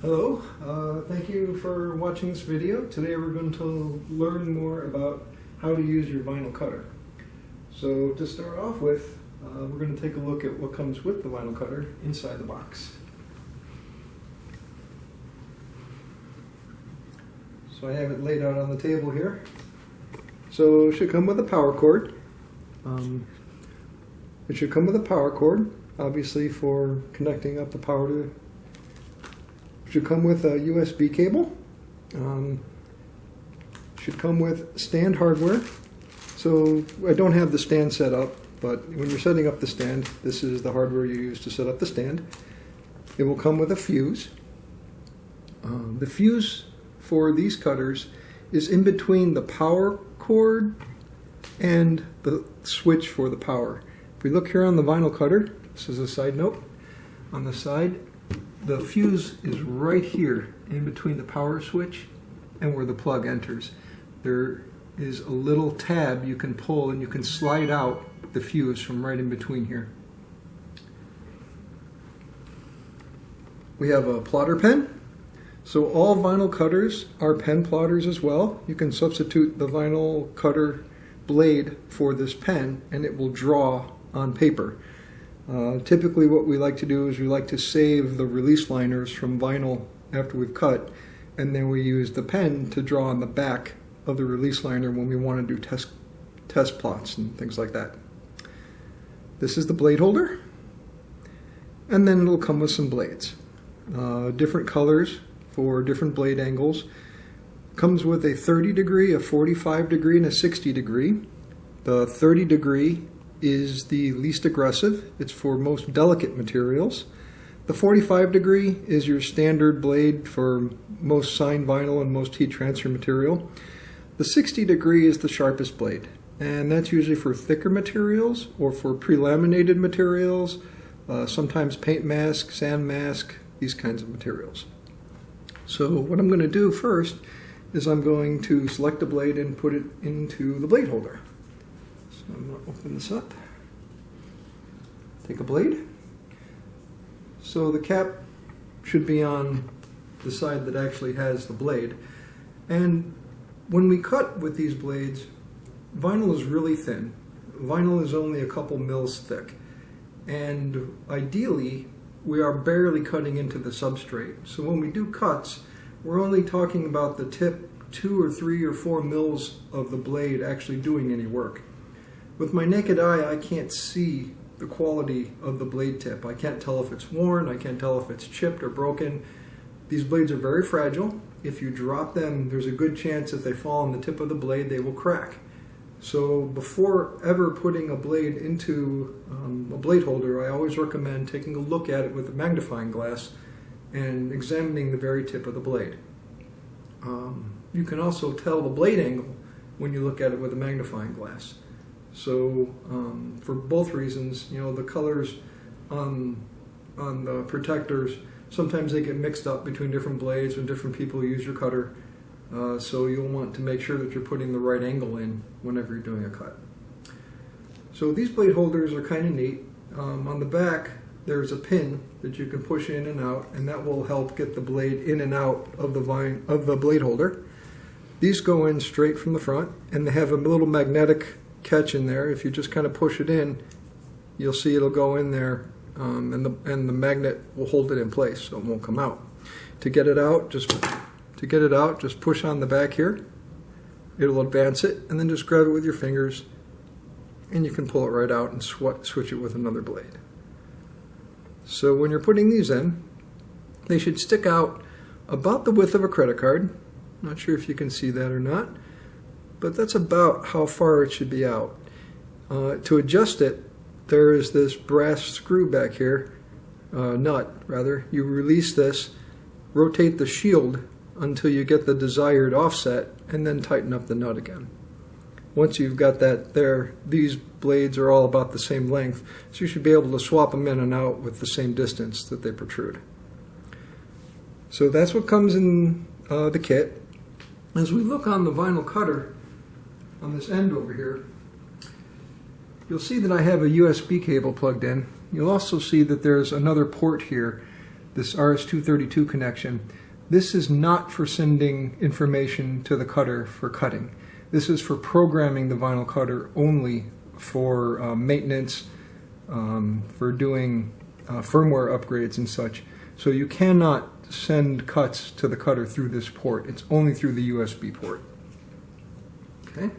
Hello, thank you for watching this video. Today we're going to learn more about how to use your vinyl cutter. So to start off with, we're going to take a look at what comes with the vinyl cutter inside the box. So I have it laid out on the table here. So it should come with a power cord. It should come with a power cord, obviously for connecting up the power to. Should come with a USB cable. Should come with stand hardware. So I don't have the stand set up, but when you're setting up the stand, this is the hardware you use to set up the stand. It will come with a fuse. The fuse for these cutters is in between the power cord and the switch for the power. If we look here on the vinyl cutter, this is a side note, on the side, the fuse is right here in between the power switch and where the plug enters. There is a little tab you can pull and you can slide out the fuse from right in between here. We have a plotter pen. So all vinyl cutters are pen plotters as well. You can substitute the vinyl cutter blade for this pen and it will draw on paper. Typically what we like to do is we like to save the release liners from vinyl after we've cut, and then we use the pen to draw on the back of the release liner when we want to do test plots and things like that. This is the blade holder, and then it'll come with some blades. Different colors for different blade angles. Comes with a 30 degree, a 45 degree, and a 60 degree. The 30 degree is the least aggressive. It's for most delicate materials. The 45 degree is your standard blade for most sign vinyl and most heat transfer material. The 60 degree is the sharpest blade, and that's usually for thicker materials or for pre-laminated materials, sometimes paint mask, sand mask, these kinds of materials. So what I'm going to do first is I'm going to select a blade and put it into the blade holder. So I'm going to open this up, take a blade. So the cap should be on the side that actually has the blade. And when we cut with these blades, vinyl is really thin. Vinyl is only a couple mils thick. And ideally, we are barely cutting into the substrate. So when we do cuts, we're only talking about the tip 2 or 3 or 4 mils of the blade actually doing any work. With my naked eye, I can't see the quality of the blade tip. I can't tell if it's worn, I can't tell if it's chipped or broken. These blades are very fragile. If you drop them, there's a good chance if they fall on the tip of the blade, they will crack. So before ever putting a blade into a blade holder, I always recommend taking a look at it with a magnifying glass and examining the very tip of the blade. You can also tell the blade angle when you look at it with a magnifying glass. So for both reasons, you know, the colors on the protectors, sometimes they get mixed up between different blades when different people use your cutter. So you'll want to make sure that you're putting the right angle in whenever you're doing a cut. So these blade holders are kind of neat. On the back there's a pin that you can push in and out, and that will help get the blade in and out of the blade holder. These go in straight from the front, and they have a little magnetic catch in there. If you just kind of push it in, you'll see it'll go in there, and the magnet will hold it in place so it won't come out. To get it out, just push on the back here. It'll advance it, and then just grab it with your fingers, and you can pull it right out and switch it with another blade. So when you're putting these in, they should stick out about the width of a credit card. Not sure if you can see that or not, but that's about how far it should be out. To adjust it, there is this brass screw back here, nut rather. You release this, rotate the shield until you get the desired offset, and then tighten up the nut again. Once you've got that there, these blades are all about the same length, so you should be able to swap them in and out with the same distance that they protrude. So that's what comes in the kit. As we look on the vinyl cutter, on this end over here, you'll see that I have a USB cable plugged in. You'll also see that there's another port here this RS-232 connection. This is not for sending information to the cutter for cutting. This is for programming the vinyl cutter only for maintenance, for doing firmware upgrades and such. So you cannot send cuts to the cutter through this port. It's only through the USB port. Okay.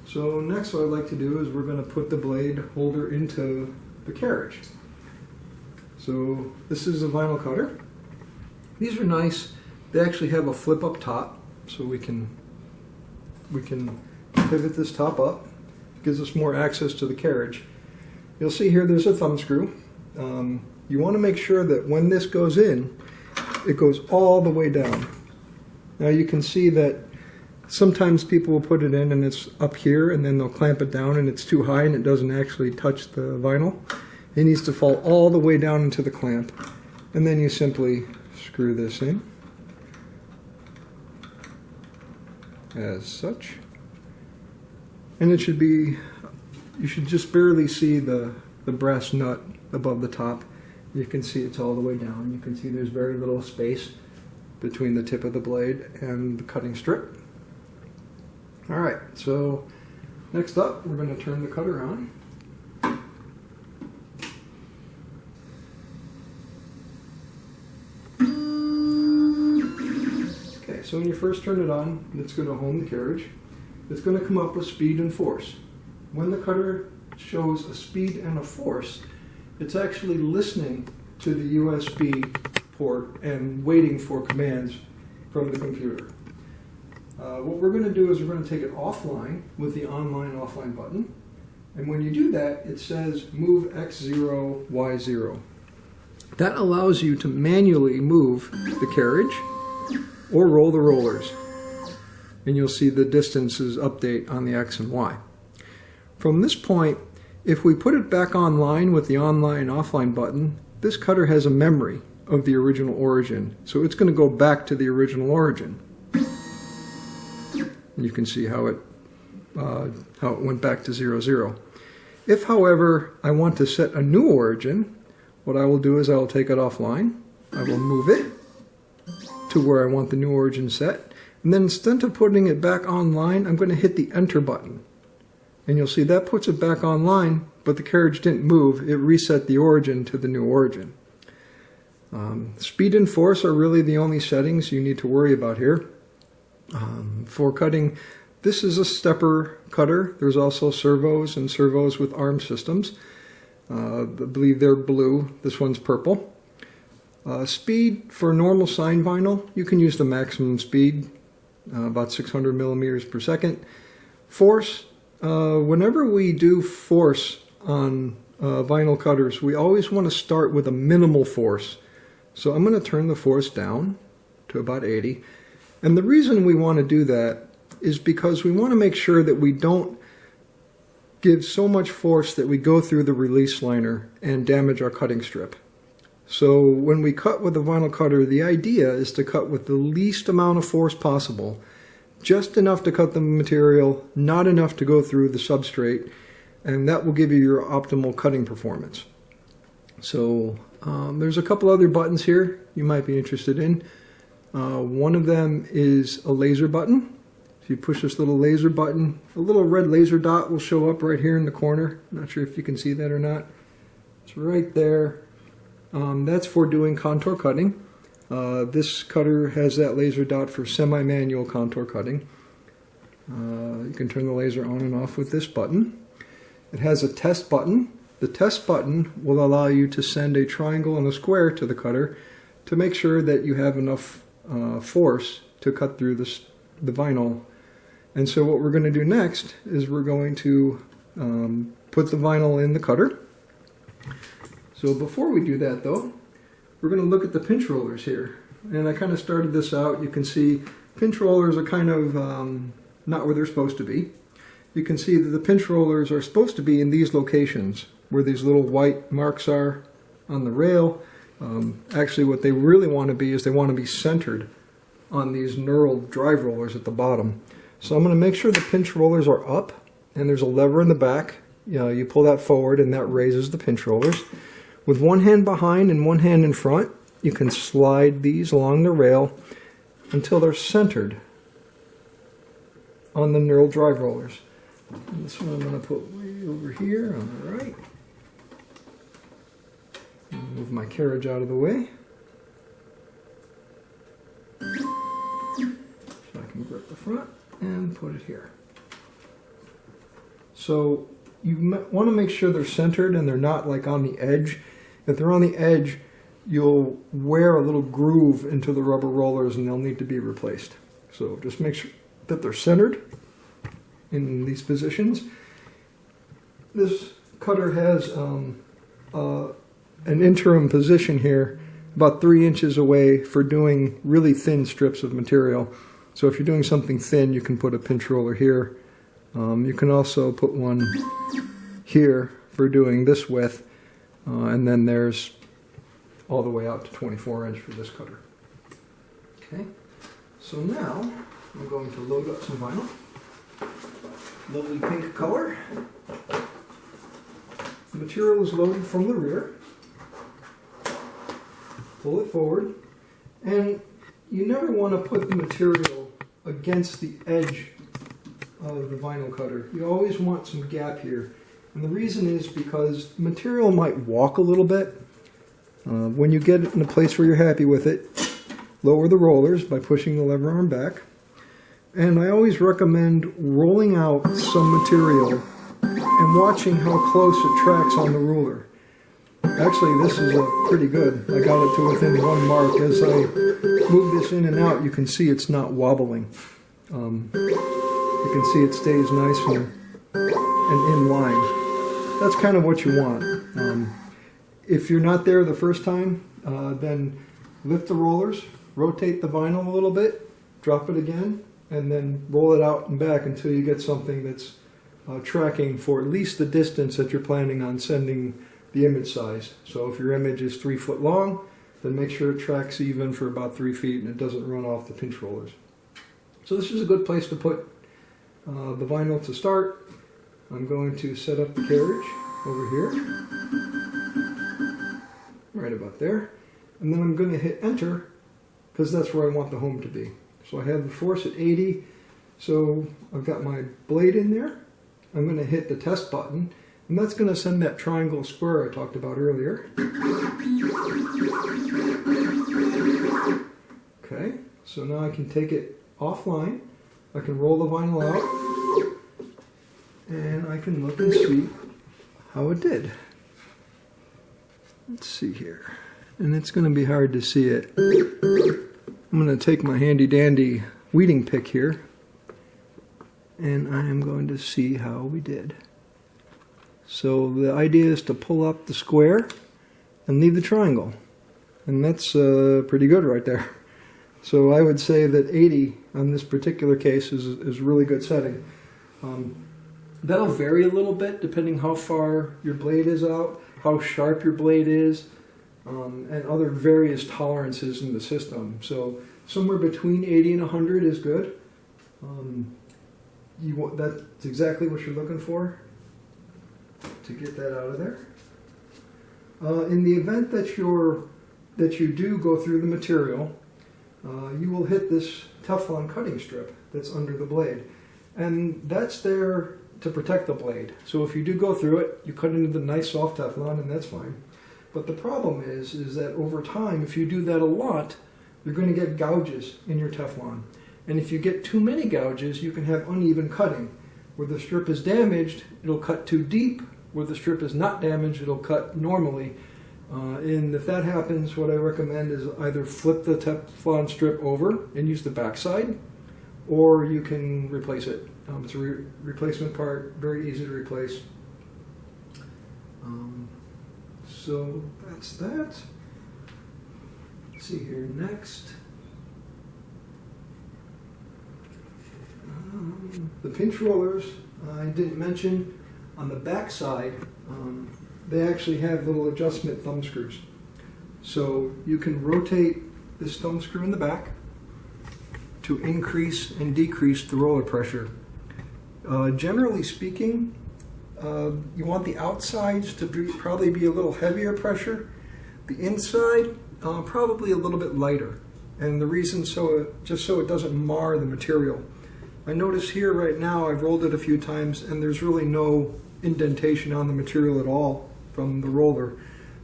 So next what I'd like to do is we're going to put the blade holder into the carriage. So this is a vinyl cutter. These are nice. They actually have a flip up top, so we can pivot this top up. It gives us more access to the carriage. You'll see here there's a thumb screw. You want to make sure that when this goes in, it goes all the way down. Now you can see that sometimes people will put it in and it's up here, and then they'll clamp it down and it's too high and it doesn't actually touch the vinyl. It needs to fall all the way down into the clamp, and then you simply screw this in as such. And it should be, you should just barely see the brass nut above the top. You can see it's all the way down. You can see there's very little space between the tip of the blade and the cutting strip. Alright, so next up we're going to turn the cutter on. Okay, so when you first turn it on, it's going to home the carriage. It's going to come up with speed and force. When the cutter shows a speed and a force, it's actually listening to the USB port and waiting for commands from the computer. What we're going to do is we're going to take it offline with the online/offline button. And when you do that, it says move X0, Y0. That allows you to manually move the carriage or roll the rollers. And you'll see the distances update on the X and Y. From this point, if we put it back online with the online/offline button, this cutter has a memory of the original origin. So it's going to go back to the original origin. And you can see how it went back to 0, 0. If, however, I want to set a new origin, what I will do is I will take it offline. I will move it to where I want the new origin set. And then instead of putting it back online, I'm going to hit the enter button. And you'll see that puts it back online, but the carriage didn't move. It reset the origin to the new origin. Speed and force are really the only settings you need to worry about here. For cutting, this is a stepper cutter. There's also servos and servos with arm systems. I believe they're blue. This one's purple. Speed for normal sine vinyl, you can use the maximum speed, about 600 millimeters per second. Force, whenever we do force on vinyl cutters, we always want to start with a minimal force. So I'm going to turn the force down to about 80. And the reason we want to do that is because we want to make sure that we don't give so much force that we go through the release liner and damage our cutting strip. So when we cut with a vinyl cutter, the idea is to cut with the least amount of force possible, just enough to cut the material, not enough to go through the substrate, and that will give you your optimal cutting performance. So there's a couple other buttons here you might be interested in. One of them is a laser button. If you push this little laser button, a little red laser dot will show up right here in the corner. Not sure if you can see that or not. It's right there. That's for doing contour cutting. This cutter has that laser dot for semi-manual contour cutting. You can turn the laser on and off with this button. It has a test button. The test button will allow you to send a triangle and a square to the cutter to make sure that you have enough force to cut through the vinyl. And so what we're going to do next is we're going to put the vinyl in the cutter. So before we do that though, we're going to look at the pinch rollers here. And I kind of started this out. You can see pinch rollers are kind of not where they're supposed to be. You can see that the pinch rollers are supposed to be in these locations where these little white marks are on the rail. Actually what they really want to be is they want to be centered on these knurled drive rollers at the bottom. So I'm going to make sure the pinch rollers are up, and there's a lever in the back. You pull that forward and that raises the pinch rollers. With one hand behind and one hand in front, you can slide these along the rail until they're centered on the knurled drive rollers. And this one I'm going to put way over here on the right. Move my carriage out of the way. So I can grip the front and put it here. So you want to make sure they're centered and they're not like on the edge. If they're on the edge, you'll wear a little groove into the rubber rollers and they'll need to be replaced. So just make sure that they're centered in these positions. This cutter has an interim position here about 3 inches away for doing really thin strips of material. So if you're doing something thin, you can put a pinch roller here. You can also put one here for doing this width, and then there's all the way out to 24 inch for this cutter. Okay, so now I'm going to load up some vinyl. Lovely pink color. The material is loaded from the rear. Pull it forward, and you never want to put the material against the edge of the vinyl cutter. You always want some gap here, and the reason is because the material might walk a little bit. When you get it in a place where you're happy with it, lower the rollers by pushing the lever arm back. And I always recommend rolling out some material and watching how close it tracks on the ruler. Actually, this is pretty good. I got it to within 1 mark. As I move this in and out, you can see it's not wobbling. You can see it stays nice and in line. That's kind of what you want. If you're not there the first time, then lift the rollers, rotate the vinyl a little bit, drop it again, and then roll it out and back until you get something that's tracking for at least the distance that you're planning on sending the image size. So if your image is 3 foot long, then make sure it tracks even for about 3 feet and it doesn't run off the pinch rollers. So this is a good place to put the vinyl to start. I'm going to set up the carriage over here, right about there, and then I'm going to hit enter because that's where I want the home to be. So I have the force at 80, so I've got my blade in there. I'm going to hit the test button, and that's going to send that triangle square I talked about earlier. Okay, so now I can take it offline. I can roll the vinyl out, and I can look and see how it did. Let's see here. And it's going to be hard to see it. I'm going to take my handy dandy weeding pick here, and I am going to see how we did. So the idea is to pull up the square and leave the triangle. And that's pretty good right there. So I would say that 80 on this particular case is a really good setting. That'll vary a little bit depending how far your blade is out, how sharp your blade is, and other various tolerances in the system. So somewhere between 80 and 100 is good. That's exactly what you're looking for to get that out of there. In the event that you do go through the material, you will hit this Teflon cutting strip that's under the blade, and that's there to protect the blade. So if you do go through it, you cut into the nice soft Teflon, and that's fine. But the problem is that over time, if you do that a lot, you're going to get gouges in your Teflon. And if you get too many gouges, you can have uneven cutting. Where the strip is damaged, it'll cut too deep. Where the strip is not damaged, it'll cut normally. And if that happens, what I recommend is either flip the Teflon strip over and use the backside, or you can replace it. It's a replacement part, very easy to replace. So that's that. Let's see here next. The pinch rollers, I didn't mention, on the back side, they actually have little adjustment thumb screws. So you can rotate this thumb screw in the back to increase and decrease the roller pressure. Generally speaking, You want the outsides to probably be a little heavier pressure. The inside, probably a little bit lighter. And the reason just so it doesn't mar the material. I notice here right now, I've rolled it a few times and there's really no indentation on the material at all from the roller.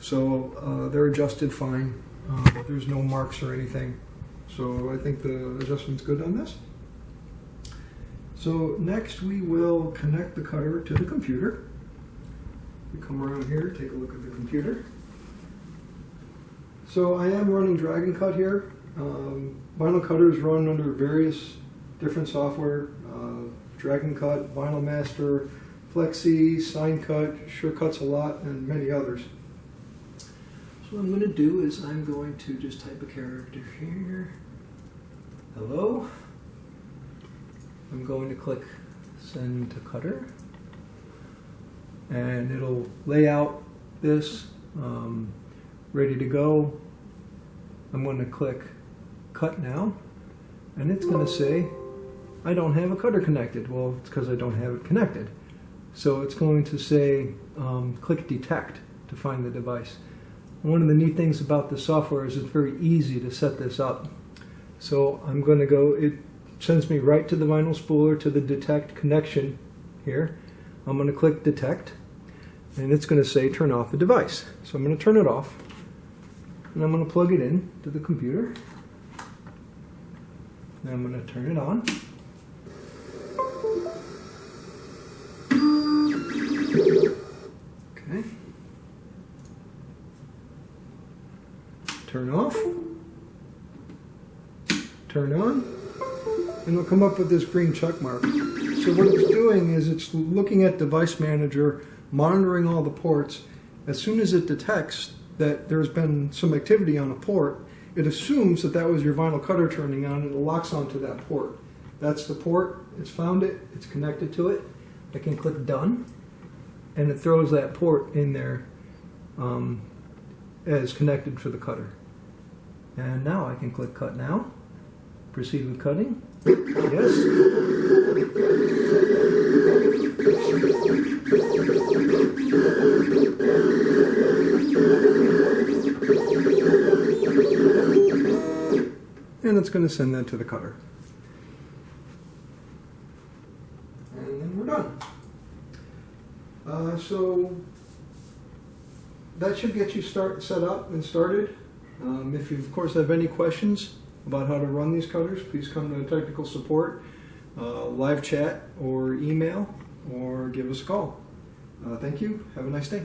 So they're adjusted fine. There's no marks or anything. So I think the adjustment's good on this. So next we will connect the cutter to the computer. We come around here, take a look at the computer. So I am running Drag and Cut here. Vinyl cutters run under various different software. Drag and Cut, Vinyl Master, Flexi, Sign Cut, Sure Cuts a Lot, and many others. So what I'm going to do is I'm going to just type a character here. Hello. I'm going to click Send to Cutter. And it'll lay out this, ready to go. I'm going to click Cut Now. And it's going to say, I don't have a cutter connected. Well, it's because I don't have it connected. So it's going to say, click Detect to find the device. One of the neat things about the software is it's very easy to set this up. So I'm going to go, it sends me right to the vinyl spooler to the Detect connection here. I'm going to click Detect and it's going to say turn off the device. So I'm going to turn it off and I'm going to plug it in to the computer. Then I'm going to turn it on. Okay. Turn off. Turn on. And it'll come up with this green check mark. So what it's doing is it's looking at Device Manager, monitoring all the ports. As soon as it detects that there's been some activity on a port, it assumes that that was your vinyl cutter turning on and it locks onto that port. That's the port, it's found it, it's connected to it. I can click Done and it throws that port in there as connected for the cutter. And now I can click Cut Now, proceed with cutting. Yes. And it's going to send that to the cutter. And then we're done. So that should get you set up and started. If you, of course, have any questions about how to run these cutters, please come to technical support, live chat, or email, or give us a call. Thank you. Have a nice day.